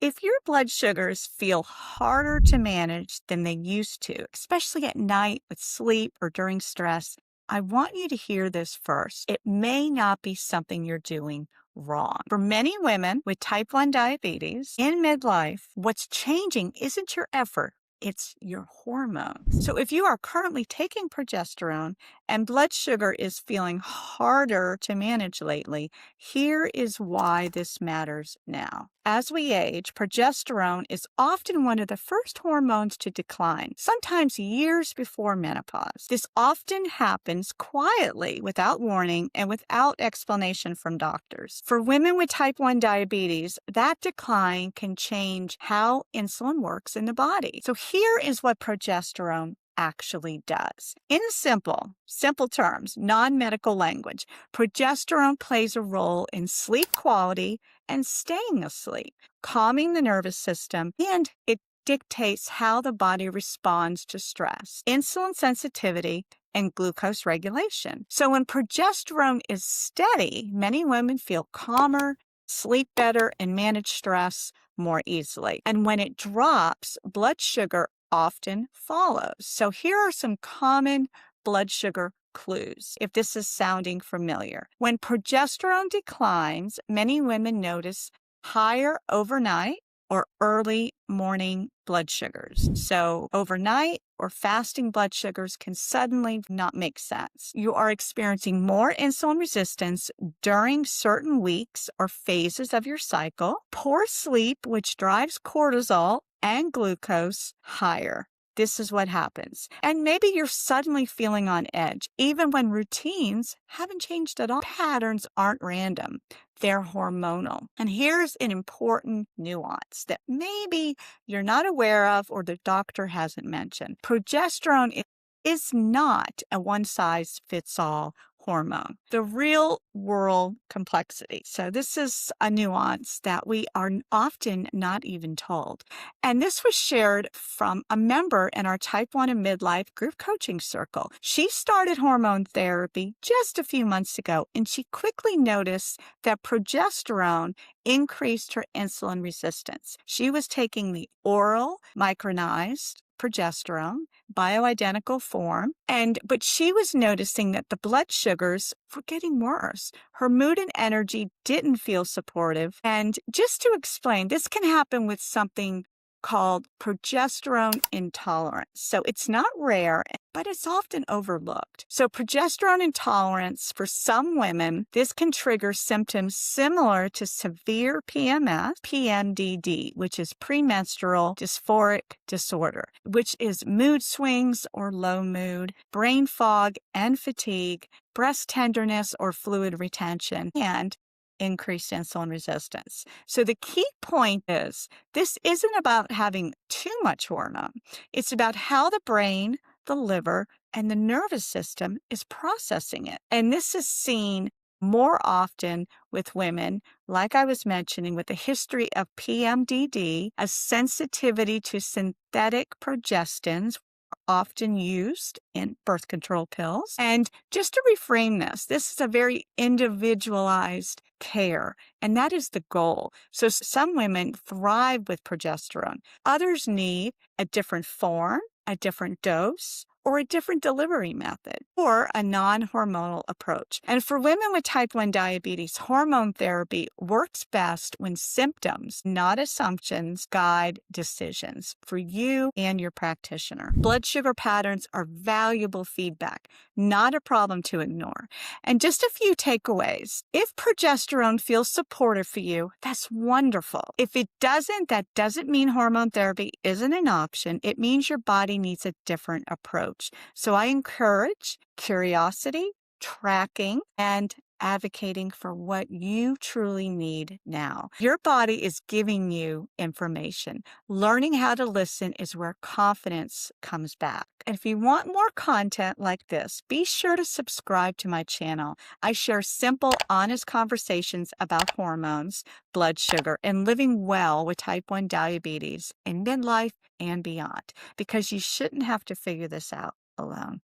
If your blood sugars feel harder to manage than they used to, especially at night with sleep or during stress, I want you to hear this first. It may not be something you're doing wrong. For many women with type 1 diabetes in midlife, what's changing isn't your effort. It's your hormones. So if you are currently taking progesterone and blood sugar is feeling harder to manage lately, here is why this matters now. As we age, progesterone is often one of the first hormones to decline, sometimes years before menopause. This often happens quietly, without warning, and without explanation from doctors. For women with type 1 diabetes, that decline can change how insulin works in the body. So here is what progesterone actually does. In simple terms, non-medical language, progesterone plays a role in sleep quality and staying asleep, calming the nervous system, and it dictates how the body responds to stress, insulin sensitivity, and glucose regulation. So when progesterone is steady, many women feel calmer, sleep better, and manage stress more easily. And when it drops, blood sugar often follows. So here are some common blood sugar clues, if this is sounding familiar. When progesterone declines, many women notice higher overnight or early morning blood sugars. So overnight or fasting blood sugars can suddenly not make sense. You are experiencing more insulin resistance during certain weeks or phases of your cycle, poor sleep, which drives cortisol and glucose higher. This is what happens. And maybe you're suddenly feeling on edge, even when routines haven't changed at all. Patterns aren't random. They're hormonal. And here's an important nuance that maybe you're not aware of or the doctor hasn't mentioned. Progesterone is not a one-size-fits-all hormone. The real world complexity. So this is a nuance that we are often not even told. And this was shared from a member in our type 1 and midlife group coaching circle. She started hormone therapy just a few months ago, and she quickly noticed that progesterone increased her insulin resistance. She was taking the oral micronized progesterone, bioidentical form, but she was noticing that the blood sugars were getting worse. Her mood and energy didn't feel supportive. And just to explain, this can happen with something called progesterone intolerance. So it's not rare, but it's often overlooked. So progesterone intolerance, for some women, this can trigger symptoms similar to severe PMS, PMDD, which is premenstrual dysphoric disorder, which is mood swings or low mood, brain fog and fatigue, breast tenderness or fluid retention, and increased insulin resistance. So the key point is this isn't about having too much hormone. It's about how the brain, the liver, and the nervous system is processing it. And this is seen more often with women, like I was mentioning, with a history of PMDD, a sensitivity to synthetic progestins, often used in birth control pills. And just to reframe this is a very individualized care, and that is the goal. So some women thrive with progesterone. Others need a different form, a different dose, or a different delivery method, or a non-hormonal approach. And for women with type 1 diabetes, hormone therapy works best when symptoms, not assumptions, guide decisions for you and your practitioner. Blood sugar patterns are valuable feedback, not a problem to ignore. And just a few takeaways. If progesterone feels supportive for you, that's wonderful. If it doesn't, that doesn't mean hormone therapy isn't an option. It means your body needs a different approach. So I encourage curiosity, tracking, and advocating for what you truly need now. Your body is giving you information. Learning how to listen is where confidence comes back. And if you want more content like this, be sure to subscribe to my channel. I share simple, honest conversations about hormones, blood sugar, and living well with type 1 diabetes in midlife and beyond, because you shouldn't have to figure this out alone.